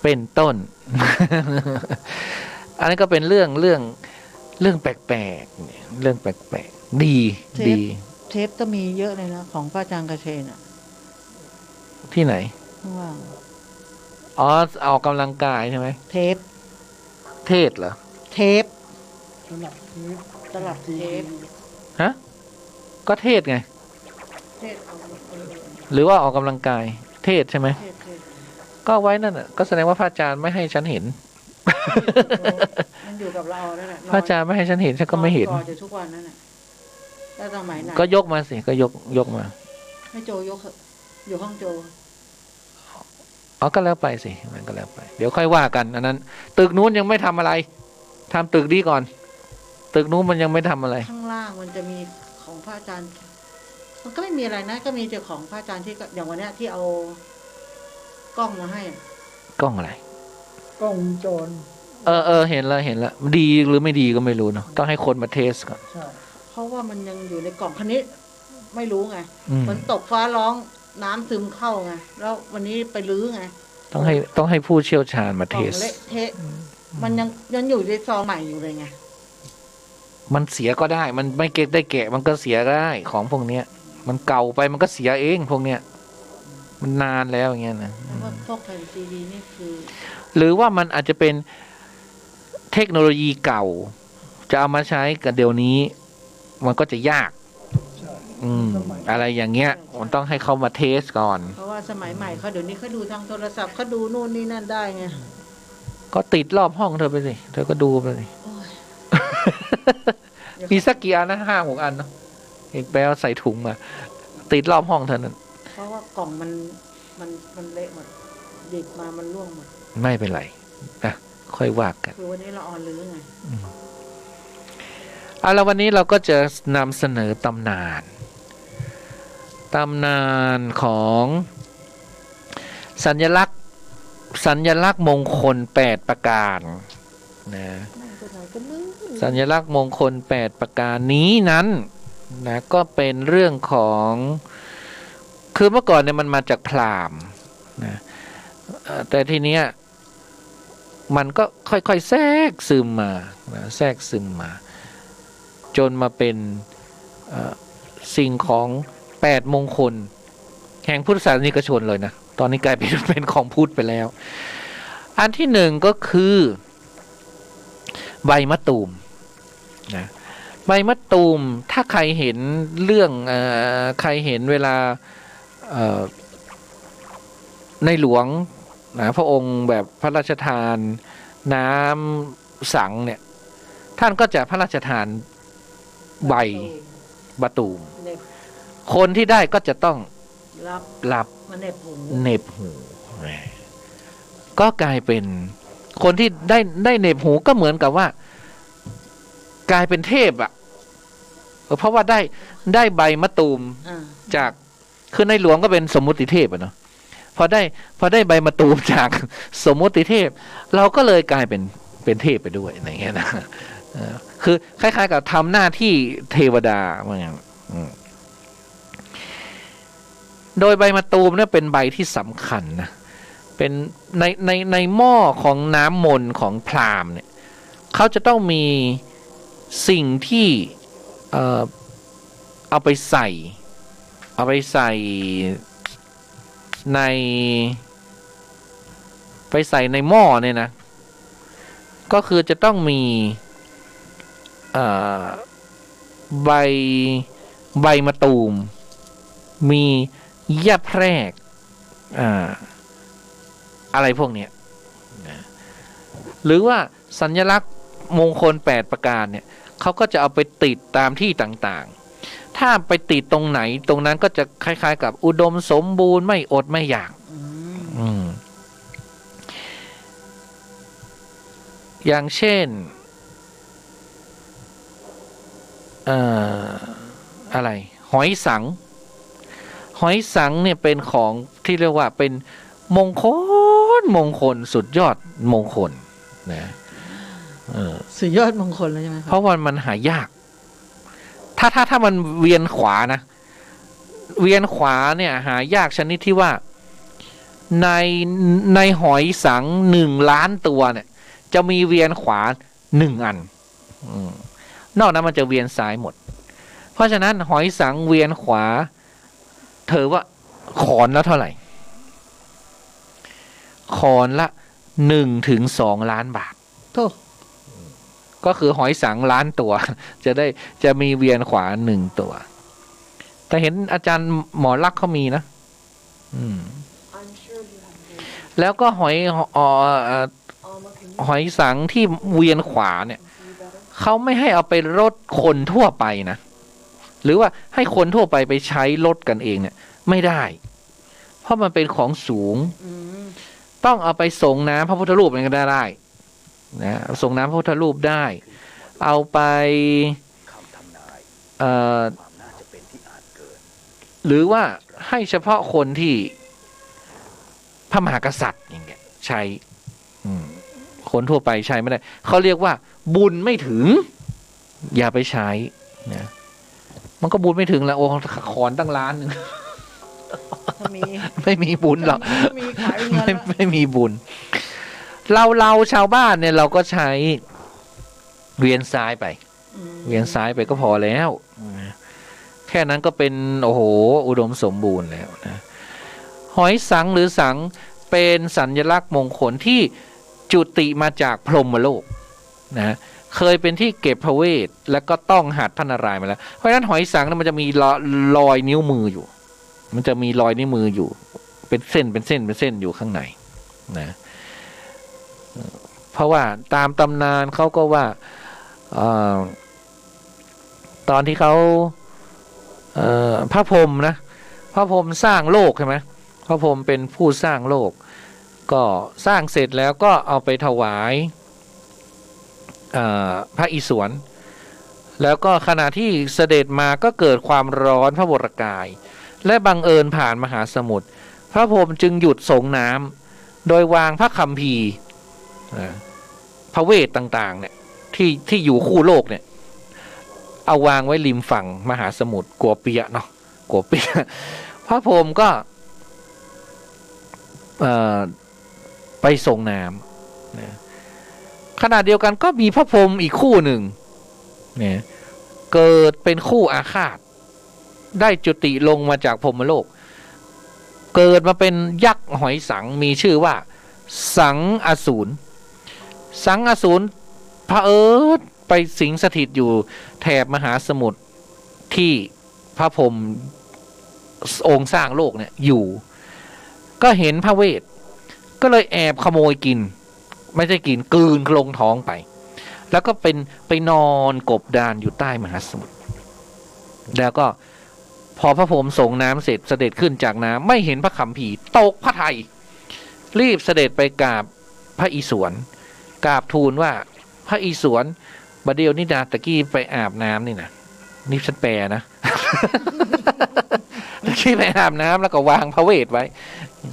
เป็นต้น อันนี้ก็เป็นเรื่องแปลกๆเรื่องแปลกๆดีเทปก็มีเยอะเลยนะของพระอาจารย์คเชนอ่ะที่ไหนว่างออกกำลังกายใช่ไหมเทปเหรอเทปตลับเทปฮะก็เทศไงหรือว่าออกกำลังกายเทศใช่ไหมก็ไว้นั่นน่ะก็แสดงว่าพระอาจารย์ไม่ให้ฉันเห็นมันอยู่กับเราแล้วแหละพระอาจารย์ไม่ให้ฉันเห็นฉันก็ไม่เห็นอยู่ทุกวันนั่นแหละแล้วสมัยไหนก็ยกมาสิก็ยกมาให้โจยกอยู่ห้องโจก็แล้วไปสิมันก็แล้วไปเดี๋ยวค่อยว่ากันอันนั้นตึกนู้นยังไม่ทำอะไรทำตึกนี้ก่อนตึกนู้นมันยังไม่ทำอะไรข้างล่างมันจะมีของพระอาจารย์มันก็ไม่มีอะไรนะก็มีแต่ของพระอาจารย์ที่อย่างวันนี้ที่เอากล้องมาให้กล้องอะไรกล้องโจรเห็นแล้วดีหรือไม่ดีก็ไม่รู้เนาะต้องให้คนมาเทสก่อนใช่เพราะว่ามันยังอยู่ในกล่องคันนี้ไม่รู้ไงฝนตกฟ้าร้องน้ำซึมเข้าไงแล้ววันนี้ไปรื้อไงต้องให้ผู้เชี่ยวชาญมาเทสมันยังอยู่ในซองใหม่อยู่เลยไงมันเสียก็ได้มันไม่เก็บได้แกะมันก็เสียได้ของพวกเนี้ยมันเก่าไปมันก็เสียเองพวกเนี้ยมันนานแล้วอย่างเงี้ยนะพวกแผ่นซีดีนี่คือหรือว่ามันอาจจะเป็นเทคโนโลยีเก่าจะเอามาใช้กับเดี๋ยวนี้มันก็จะยากอะไรอย่างเงี้ยมันต้องให้เขามาเทสก่อนเพราะว่าสมัยใหม่เขาเดี๋ยวนี้เขาดูทางโทรศัพท์เขาดูนู่นนี่นั่นได้ไงก็ติดรอบห้องเธอไปสิเธอก็ดูไปสิมีสักกี่อันนะ5-6 อันเนาะเห็นแปลว่าใส่ถุงมาติดรอบห้องเธอนั่นเพราะว่ากล่องมันเละหมดเด็กมามันร่วงหมดไม่เป็นไรนะค่อยว่ากันคือวันนี้เราออนลื้อไงแล้ววันนี้เราก็จะนำเสนอตำนานของสัญลักษณ์มงคล8 ประการนะสัญลักษณ์มงคล8 ประการนี้นั้นนะก็เป็นเรื่องของคือเมื่อก่อนเนี่ยมันมาจากพราหมณ์นะแต่ทีเนี้ยมันก็ค่อยๆแทรกซึมมาจนมาเป็นสิ่งของ8 มงคลแห่งพุทธศาสนิกชนเลยนะตอนนี้กลายเป็นของพุทธไปแล้วอันที่1ก็คือใบมะตูมนะใบมะตูมถ้าใครเห็นเรื่องใครเห็นเวลาในหลวง นะพระองค์แบบพระราชทานน้ำสังเนี่ยท่านก็จะพระราชทานใบมะตูม เหน็บ คนที่ได้ก็จะต้อง รับ รับ มาเหน็บหู เหน็บหูก็กลายเป็นคนที่ได้เหน็บหูก็เหมือนกับว่า กลายเป็นเทพอ่ะเพราะว่าได้ใบมะตูม อ่า จากคือในหลวงก็เป็นสมมุติเทพอะเนาะพอได้ใบมะตูมจากสมมุติเทพ เราก็เลยกลายเป็นเทพไปด้วยอย่างเงี้ยนะคือคล้ายๆกับทำหน้าที่เทวดาเหมือนกันโดยใบมะตูมเนี่ยเป็นใบที่สำคัญนะเป็นในหม้อของน้ำมนต์ของพราหมณ์เนี่ยเขาจะต้องมีสิ่งที่เอาไปใส่ในหม้อเนี่ยนะก็คือจะต้องมีใบมะตูมมีหญ้าแพรกอะไรพวกเนี้ยหรือว่าสัญลักษณ์มงคล8ประการเนี่ยเขาก็จะเอาไปติดตามที่ต่างๆถ้าไปติดตรงไหนตรงนั้นก็จะคล้ายๆกับอุดมสมบูรณ์ไม่อดไม่อยากอย่างเช่นอะไรหอยสังเนี่ยเป็นของที่เรียกว่าเป็นมงคลสุดยอดมงคลนะสุดยอดมงคลเลยใช่ไหมครับ เพราะว่ามันหายากถ้ามันเวียนขวานะเวียนขวาเนี่ยหายากชนิดที่ว่าในหอยสัง1 ล้านตัวเนี่ยจะมีเวียนขวา1 อันนอกนั้นมันจะเวียนซ้ายหมดเพราะฉะนั้นหอยสังเวียนขวาเธอว่าขอนละเท่าไหร่ขอนละ1 ถึง 2 ล้านบาทโธ่ก็คือหอยสังล้านตัวจะมีเวียนขวา1 ตัวแต่เห็นอาจารย์หมอลักษณ์เขามีนะแล้วก็หอยสังที่เวียนขวาเนี่ยเขาไม่ให้เอาไปรดคนทั่วไปนะหรือว่าให้คนทั่วไปใช้รถกันเองเนี่ยไม่ได้เพราะมันเป็นของสูงต้องเอาไปส่งน้ำพระพุทธรูปมันก็ได้นะส่งน้ำพระพุทธรูปได้เอาไปหรือว่าให้เฉพาะคนที่พระมหากษัตริย์อย่างเงี้ยใช้คนทั่วไปใช้ไม่ได้เขาเรียกว่าบุญไม่ถึงอย่าไปใช้นะมันก็บุญไม่ถึงแล้วโอ้ขอนตั้งล้านนึงไม่มีบุญหรอกไม่มีบุญเราชาวบ้านเนี่ยเราก็ใช้เวียนซ้ายไปก็พอแล้วแค่นั้นก็เป็นโอ้โหอุดมสมบูรณ์แล้วนะหอยสังหรือสังเป็นสัญลักษณ์มงคลที่จุติมาจากพรหมโลกนะเคยเป็นที่เก็บพระเวทแล้วก็ต้องหัดพระนารายณ์มาแล้วเพราะฉะนั้นหอยสังมันจะมีรอยนิ้วมืออยู่มันจะมีรอยนิ้วมืออยู่เป็นเส้นอยู่ข้างในนะเพราะว่าตามตำนานเขาก็ว่าตอนที่เขาพระพรหมนะพระพรหมสร้างโลกใช่ไหมพระพรหมเป็นผู้สร้างโลกก็สร้างเสร็จแล้วก็เอาไปถวายพระอิศวรแล้วก็ขณะที่เสด็จมาก็เกิดความร้อนพระวรกายและบังเอิญผ่านมหาสมุทรพระพรหมจึงหยุดส่งน้ำโดยวางพระคัมภีร์พระเวทต่างๆเนี่ยที่อยู่คู่โลกเนี่ยเอาวางไว้ริมฝั่งมหาสมุทรกัวเปียเนาะกัวเปียพระพรหมก็ไปส่งน้ำขณะเดียวกันก็มีพระพรหมอีกคู่หนึ่งเนี่ยเกิดเป็นคู่อาฆาตได้จุติลงมาจากพรหมโลกเกิดมาเป็นยักษ์หอยสังมีชื่อว่าสังอสูรเผอิญไปสิงสถิตอยู่แถบมหาสมุทรที่พระพรหมองค์สร้างโลกเนี่ยอยู่ก็เห็นพระเวท ก็เลยแอบขโมยกิน ไม่ใช่กินกลืนลงท้องไป แล้วก็ไปนอนกบดานอยู่ใต้มหาสมุทรแล้วก็พอพระพรหมส่งน้ำเสร็จเสด็จขึ้นจากน้ำไม่เห็นพระคัมภีร์ตกพระทัยรีบเสด็จไปกราบพระอิศวรกราบทูลว่าพระอิศวรบัดเดียวนี่นาตะกี้ไปอาบน้ำนี่นะนี่ฉันแปลนะ ตะกี้ไปอาบน้ำแล้วก็วางพระเวทไว้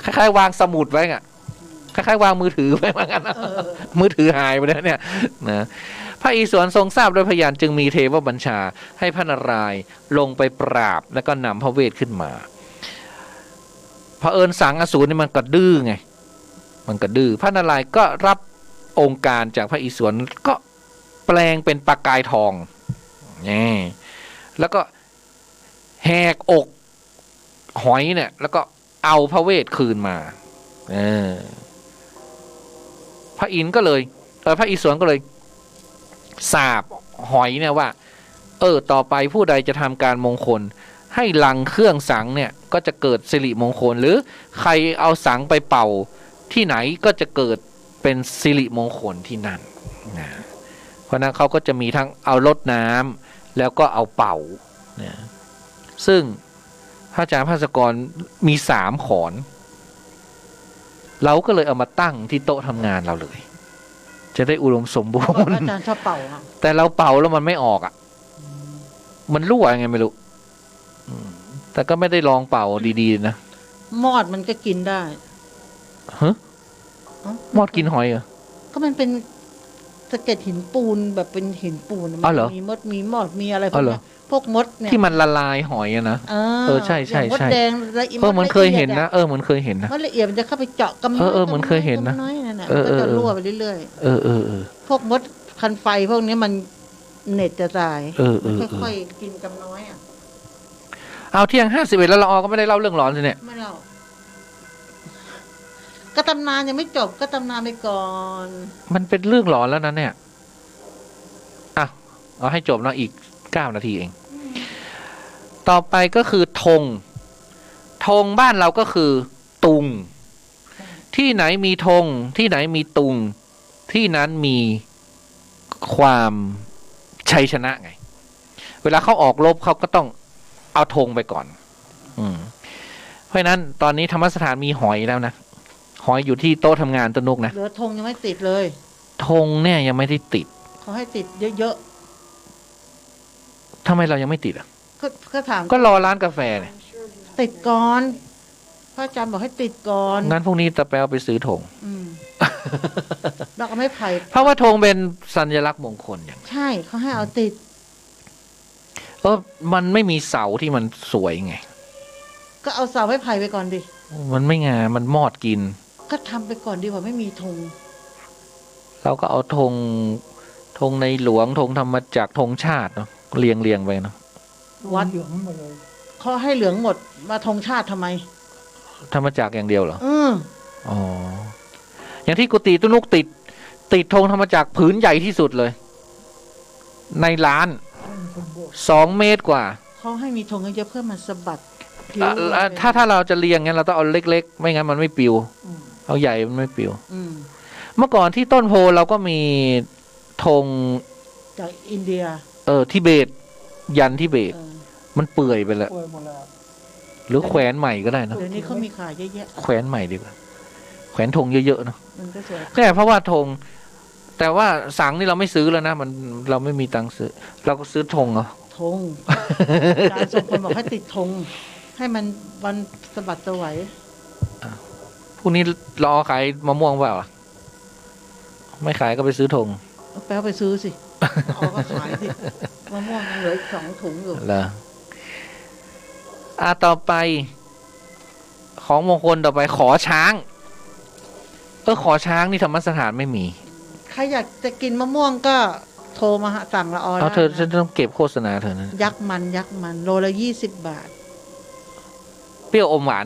คล้ายๆวางสมุดไว้อะคล้ายๆวางมือถือไว้เหมือนกันนะมือถือหายไปแล้วเนี่ยนะพระอิศวรทรงทราบด้วยพยานจึงมีเทวบัญชาให้พระนารายณ์ลงไปปราบแล้วก็นำพระเวทขึ้นมาเผอิญสังอสูรนี่มันก็ดื้อไงมันก็ดื้อพระนารายณ์ก็รับองค์การจากพระอิศวรก็แปลงเป็นประกายทองนี่แล้วก็แหกอกหอยเนี่ยแล้วก็เอาพระเวทคืนมาพระอินทร์ก็เลยพระอิศวรก็เลยสาปหอยเนี่ยว่าต่อไปผู้ใดจะทำการมงคลให้ลังเครื่องสังเนี่ยก็จะเกิดสิริมงคลหรือใครเอาสังไปเป่าที่ไหนก็จะเกิดเป็นสิริมงคลที่นั่นนะเพราะนั้นเขาก็จะมีทั้งเอารดน้ำแล้วก็เอาเป่านะซึ่งพระอาจารย์ภาสกรมี3 ขอนเราก็เลยเอามาตั้งที่โต๊ะทำงานเราเลยจะได้อุดมสมบูรณ์อาจารย์ชอบเป่าอ่ะแต่เราเป่าแล้วมันไม่ออกอ่ะมันรั่วยังไงไม่รู้แต่ก็ไม่ได้ลองเป่าดีๆนะมอดมันก็กินได้ฮะมอดกินหอยเหรอก็มันเป็นสะเก็ดหินปูนแบบเป็นหินปูนมีมดมีมอดมีอะไรพวกนี้พวกมดเนี่ยที่มันละลายหอยอะนะใช่ใช่ใช่มดแดงเหมือนเคยเห็นนะเหมือนเคยเห็นนะมันละเอียดมันจะเข้าไปเจาะกำน้อยเหมือนเคยเห็นนะก็จะรั่วไปเรื่อยๆพวกมดคันไฟพวกนี้มันเน็ตจะตายค่อยๆกินกำน้อยอ่ะเอาเที่ยง51แล้วเราก็ไม่ได้เล่าเรื่องร้อนสิเนี่ยไม่เล่าก็ตำนานยังไม่จบก็ตำนานไปก่อนมันเป็นเรื่องหลอนแล้วนะเนี่ยเอาให้จบเนาะอีก9 นาทีเองต่อไปก็คือธงบ้านเราก็คือตุงที่ไหนมีธงที่ไหนมีตุงที่นั้นมีความชัยชนะไงเวลาเขาออกรบเขาก็ต้องเอาธงไปก่อนเพราะฉะนั้นตอนนี้ธรรมสถานมีหอยแล้วนะหอยอยู่ที่โต๊ะทำงานตนุกนะเหลือธงยังไม่ติดเลยธงเนี่ยยังไม่ได้ติดเขาให้ติดเยอะๆทำไมเรายังไม่ติดอ่ะก็ถามก็รอร้านกาแฟเนี่ยติดก่อนพระอาจารย์บอกให้ติดก่อนงั้นพรุ่งนี้ตะแปวไปซื้อธงเราก็ไม่ไผ่เพราะว่าธงเป็นสัญลักษณ์มงคลอย่างใช่เขาให้เอาติดมันไม่มีเสาที่มันสวยไงก็เอาเสาไม้ไผ่ไปก่อนดิมันไม่งามมันมอดกินก็ทำไปก่อนดีกว่าไม่มีธงเราก็เอาธงในหลวงธงธรรมจักรธงชาติเนาะเรียงไปเนาะวัดเหลืองหมดเลยเขาให้เหลืองหมดมาธงชาติทำไมธรรมจักรอย่างเดียวเหรออ๋ออย่างที่กุฏิตุนุกติดธงธรรมจักรผืนใหญ่ที่สุดเลยในร้าน2 เมตรกว่าเขาให้มีธงเยอะเพื่อมันสะบัดถ้าเราจะเรียงงั้นเราต้องเอาเล็กๆไม่งั้นมันไม่ปิวเอาใหญ่มันไม่ปิวเมื่อก่อนที่ต้นโพเราก็มีธงจากอินเดียทิเบตยันทิเบตมันเปื่อยไปแล้วหรือแขวนใหม่ก็ได้นะเดี๋ยวนี้เขามีขายเยอะแยะแขวนใหม่ดีกว่าแขวนธงเยอะๆเนาะแค่เพราะว่าธงแต่ว่าสังนี่เราไม่ซื้อแล้วนะเราไม่มีตังค์ซื้อเราก็ซื้อธงเอาธงอาจารย์ทรงพลบอกให้ติดธงให้มันวันสะบัดสวัยพรุ่งนี้รอขายมะม่วงเปล่าไม่ขายก็ไปซื้อธงแป๊บไปซื้อสิเอาก็ขายสิมะม่วงยังเหลือ2 ถุงอยู่เหรอต่อไปของมงคลต่อไปขอช้างขอช้างนี่ธรรมสถานไม่มีใครอยากจะกินมะม่วงก็โทรมาสั่งละออเธอฉันต้องเก็บโฆษณาเธอนะยักษ์มันโลละ20 บาทเปรี้ยวอมหวาน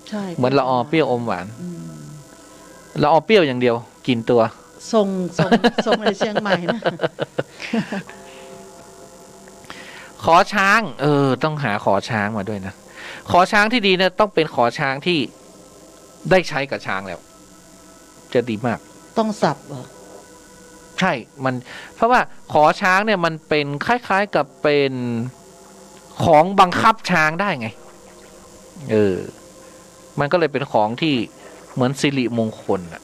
ใช่เหมือนละออเปรี้ยวอมหวานละออเปรี้ยวอย่างเดียวกินตัวส่งในเชียงใหม่นะขอช้างต้องหาขอช้างมาด้วยนะขอช้างที่ดีนะต้องเป็นขอช้างที่ได้ใช้กับช้างแล้ว จะดีมาก ต้องสับเหรอ ใช่ มัน เพราะว่าขอช้างเนี่ยมันเป็นคล้ายๆกับเป็นของบังคับช้างได้ไง มันก็เลยเป็นของที่เหมือนสิริมงคลอ่ะ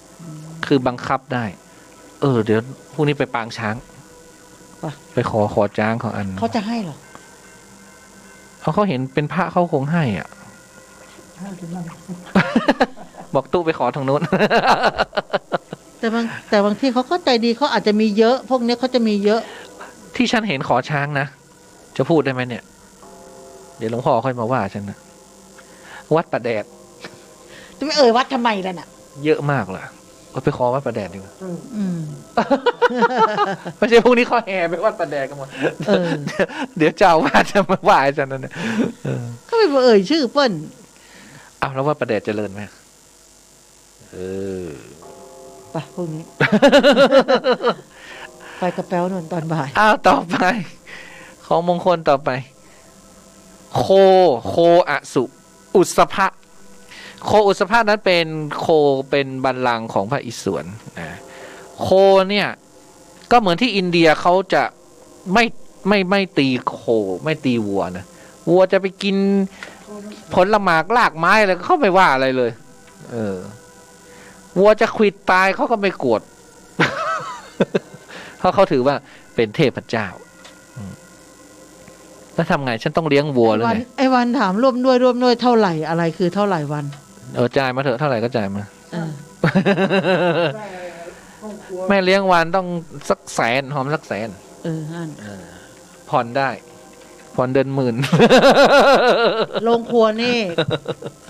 คือบังคับได้ เดี๋ยวพรุ่งนี้ไปปางช้าง ไปขอช้างของอัน เขาจะให้เหรอ เขาเห็นเป็นพระเขาคงให้อ่ะ บอกตู้ไปขอทางโน้น แต่บางที่เขาก็ใจดีเขาอาจจะมีเยอะ พวกเนี้ยเขาจะมีเยอะ ที่ฉันเห็นขอช้างนะ จะพูดได้ไหมเนี่ย เดี๋ยวหลวงพ่อค่อยมาว่าฉันนะ วัดประแดด จะไม่เอ่ยวัดทำไมล่ะน่ะ เยอะมากล่ะก็ไปขอวัดประแดดดีกว่า ม ไม่ใช่พวกนี้เขาแห่ไปวัดประแดดกันหมดเดี๋ยวเจ้าว่าจะมาว่าฉันนั่นเนี่ย ก็ไม่เอ่ยชื่อเปิ้ล อ้าวแล้ววัดประแดดเจริญไหมไปพวกนี้ ไปกระแป้วนนตอนบ่าย อ้าวต่อไป ของมงคลต่อไป โคอสุอุสภะโคอุสภะนั้นเป็นบัลลังก์ของพระอิศวรนะโคเนี่ยก็เหมือนที่อินเดียเขาจะไม่ตีโคไม่ตีวัวนะวัวจะไปกินผลหมากรากไม้อะไรเขาไม่ว่าอะไรเลยวัวจะขวิดตายเขาก็ไม่โกรธ เพราะเขาถือว่าเป็นเทพเจ้าแล้วทำไงฉันต้องเลี้ยงวัวเลยไอ้วันถามร่วมด้วยเท่าไหร่อะไรคือเท่าไหร่วันจ่ายมาเถอะเท่าไหร่ก็จ่ายมาแม่เลี้ยงวันต้องสักแสนหอมสักแสนผ่อนได้ผ่อนเดือน10,000โรงครัวนี่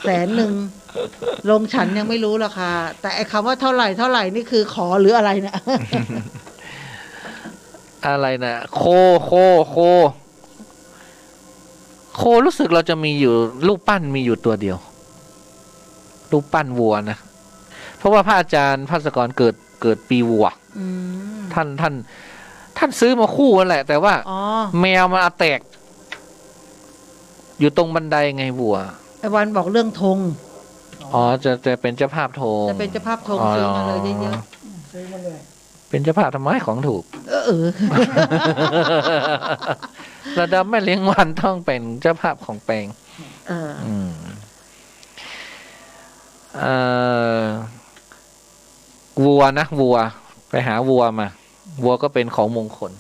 100,000โรงฉันยังไม่รู้ราคาแต่ไอ้คำว่าเท่าไหร่นี่คือขอหรืออะไรเนี่ย อะไรนะโครู้สึกเราจะมีอยู่รูปปั้นมีอยู่ตัวเดียวรูปปั้นวัวนะเพราะว่าพระอาจารย์ภาสกรเกิดปีวัวท่านซื้อมาคู่นั่นแหละแต่ว่าแมวมันแตกอยู่ตรงบันไดไงวัวไอ้วันบอกเรื่องธงจะเป็นเจ้าภาพธงจะเป็นเจ้าภาพธงซื้อมาเลยเยอะๆซื้อมาเลยเป็นเจ้าภาพทำไมของถูกระดับแม่เลี้ยงวันต้องเป็นเจ้าภาพของแปลงวัวนะวัวไปหาวัวมาวัวก็เป็นของมงคล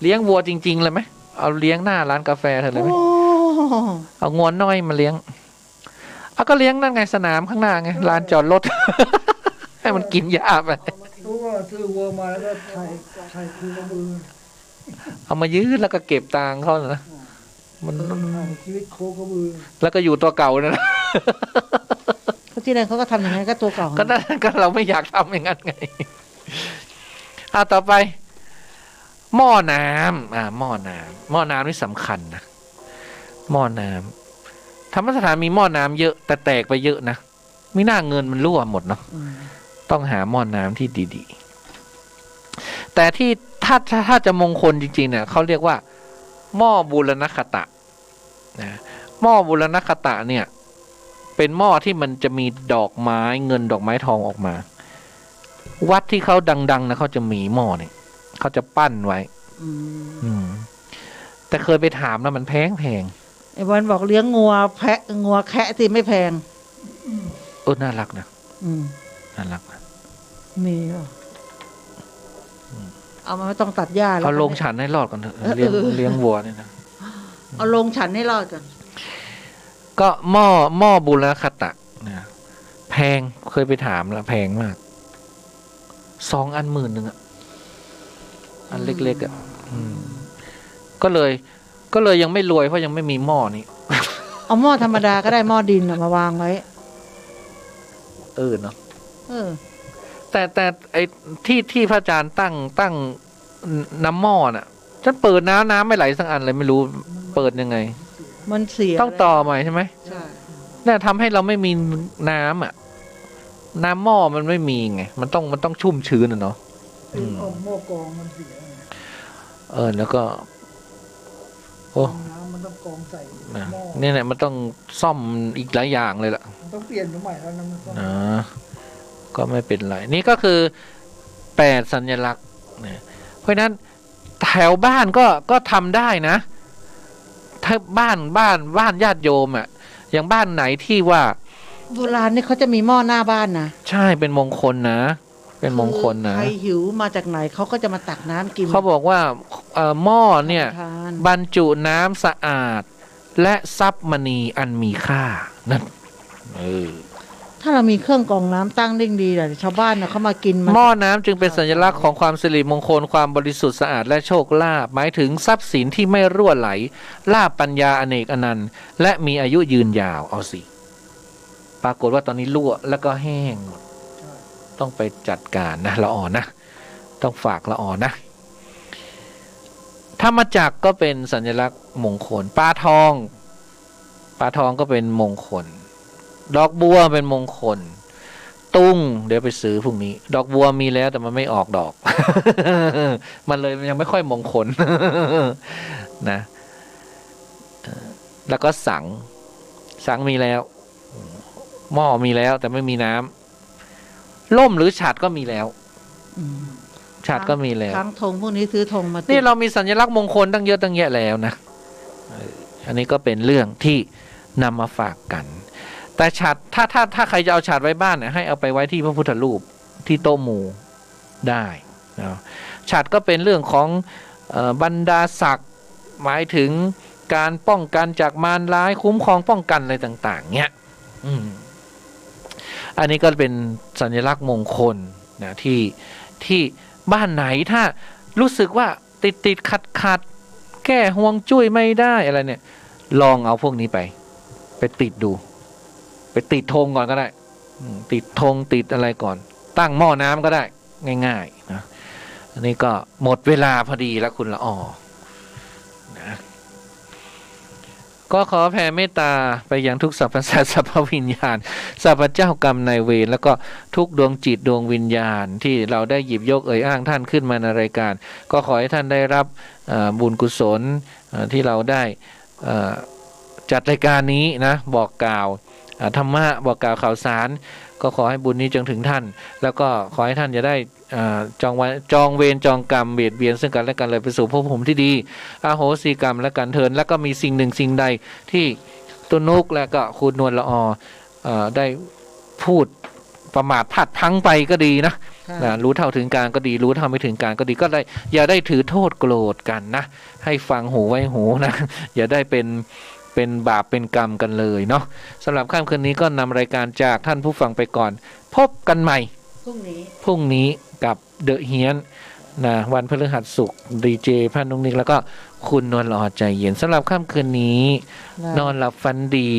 เลี้ยงวัวจริงๆเลยไหมเอาเลี้ยงหน้าร้านกาแฟเธอเลยไหมเอางวนน้อยมาเลี้ยงเอาก็เลี้ยงนั่นไงสนามข้างหน้าไงลานจอดรถ ให้มันกินหญ้าไปรู้ว่าซื้อวัวมาแล้วก็ใส่คือกระบือเอามายืดแล้วก็เก็บตังค์เขานะมันชีวิตโคกระบือแล้วก็อยู่ตัวเก่านะที่นั่นเขาก็ทำอย่างนั้นก็ตัวเก่าก็นั่นก็เราไม่อยากทำอย่างนั้นไงต่อไปหม้อน้ำหม้อน้ำนี่สำคัญนะหม้อน้ำธรรมสถานมีหม้อน้ำเยอะแต่แตกไปเยอะนะไม่น่าเงินมันรั่วหมดเนาะต้องหาหม้อน้ำที่ดีๆแต่ที่ถ้าจะมงคลจริงๆเนี่ยเขาเรียกว่าหม้อบูรณคตะนะหม้อบูรณคตะเนี่ยเป็นหม้อที่มันจะมีดอกไม้เงินดอกไม้ทองออกมาวัดที่เขาดังๆนะเขาจะมีหม้อเนี่ยเขาจะปั้นไว้แต่เคยไปถามนะมันแพงไอ้วันบอกเลี้ยงงัวแคะที่ไม่แพงน่ารักนะน่ารักนะมีเอามาไม่ต้องตัดหญ้าแล้วเอาลงฉันให้รอดก่อนเถอะเลี้ยงวัวเนี่ยนะเอาลงฉันให้รอดก่อนก็หม้อบุรคตะนะแพงเคยไปถามแล้วแพงมาก2 อัน10,000อ่ะอันเล็กๆอ่ะก็เลยยังไม่รวยเพราะยังไม่มีหม้อนี้เอาหม้อธรรมดาก็ได้หม้อดินมาวางไว้เนาะแต่ไอ้ที่พระอาจารย์ตั้งน้ำหม้อน่ะฉันเปิดน้ำไม่ไหลสักอันเลยไม่รู้เปิดยังไงมันเสียต้องต่อใหม่ใช่ไหมใช่เนี่ยทำให้เราไม่มีน้ำอ่ะน้ำหม้อมันไม่มีไงมันต้องชุ่มชื้นเนาะหม้อกองมันเสียแล้วก็น้ำมันต้องกองใส่หม้อเนี่ยมันต้องซ่อมอีกหลายอย่างเลยล่ะต้องเปลี่ยนใหม่แล้วนะมัน ก็ไม่เป็นไรนี่ก็คือ8สัญลักษณ์นะเพราะฉะนั้นแถวบ้านก็ทำได้นะถ้าบ้านญาติโยมอ่ะอย่างบ้านไหนที่ว่า โบราณนี่เขาจะมีหม้อหน้าบ้านนะ ใช่เป็นมงคลนะเป็นมงคลนะ ใครหิวมาจากไหนเขาก็จะมาตักน้ำกิน เขาบอกว่าหม้อเนี่ย ทาน บรรจุน้ำสะอาดและทรัพย์มณีอันมีค่านั่นถ้าเรามีเครื่องกรองน้ำตั้งเร่งดีแต่ชาวบ้านเขามากิน หม้อน้ำจึงเป็นสัญลักษณ์ของความสิริมงคลความบริสุทธิ์สะอาดและโชคลาภหมายถึงทรัพย์สินที่ไม่รั่วไหลลาภปัญญาอเนกอนันต์และมีอายุยืนยาวเอาสิปรากฏว่าตอนนี้รั่วแล้วก็แห้งหมดต้องไปจัดการนะละอ่อนนะต้องฝากละอ่อนนะธรรมจักรก็เป็นสัญลักษณ์มงคลปลาทองก็เป็นมงคลดอกบัวเป็นมงคลตุ้งเดี๋ยวไปซื้อพรุ่งนี้ดอกบัวมีแล้วแต่มันไม่ออกดอก มันเลยยังไม่ค่อยมงคล นะแล้วก็สังมีแล้วหม้อมีแล้วแต่ไม่มีน้ำล่มหรือฉัตรก็มีแล้วฉัตรก็มีแล้ว ทั้งธงพวกนี้ซื้อธงมาติด นี่เรามีสัญลักษณ์มงคลตั้งเยอะตั้งแยะแล้วนะอันนี้ก็เป็นเรื่องที่นำมาฝากกันแต่ฉัตรถ้าใครจะเอาฉัตรไว้บ้านเนี่ยให้เอาไปไว้ที่พระพุทธรูปที่โต๊ะหมู่ได้นะฉัตรก็เป็นเรื่องของบรรดาศักดิ์หมายถึงการป้องกันจากมารร้ายคุ้มครองป้องกันอะไรต่างๆเนี่ยอันนี้ก็เป็นสัญลักษณ์มงคลนะที่บ้านไหนถ้ารู้สึกว่าติดขัดแก้ห่วงจุ้ยไม่ได้อะไรเนี่ยลองเอาพวกนี้ไปติดดูไปติดธงก่อนก็ได้ติดธงติดอะไรก่อนตั้งหม้อน้ำก็ได้ง่ายๆนะอันนี้ก็หมดเวลาพอดีแล้วคุณละออนะก็ขอแผ่เมตตาไปยังทุกสรรพสัตว์สรรพวิญญาณสรรพเจ้ากรรมนายเวรแล้วก็ทุกดวงจิตดวงวิญญาณที่เราได้หยิบยกเอ่ยอ้างท่านขึ้นมาในรายการก็ขอให้ท่านได้รับบุญกุศลที่เราได้จัดรายการนี้นะบอกกล่าวธรรมะบอกกล่าวข่าวสารก็ขอให้บุญนี้จงถึงท่านแล้วก็ขอให้ท่านจะได้จองเวรจองกรรมเบียดเบียนซึ่งกันและกันเลยไปสู่ภพภูมิที่ดีอโหสิกรรมและกันเทินแล้วก็มีสิ่งหนึ่งสิ่งใดที่ตุนุกและก็คุณนวลละอได้พูดประมาทพลาดพลั้งไปก็ดีนะรู้เท่าถึงการก็ดีรู้เท่าไม่ถึงการก็ดีก็ได้อย่าได้ถือโทษโกรธกันนะให้ฟังหูไว้หูนะอย่าได้เป็นบาปเป็นกรรมกันเลยเนาะสำหรับค่ำคืนนี้ก็นำรายการจากท่านผู้ฟังไปก่อนพบกันใหม่พรุ่งนี้กับเดอะเฮียนนะวันพฤหัสศุกร์ดีเจพันนุ้งนิกแล้วก็คุณนวลละอใจเย็นสำหรับค่ำคืนนี้นอนหลับฝันดี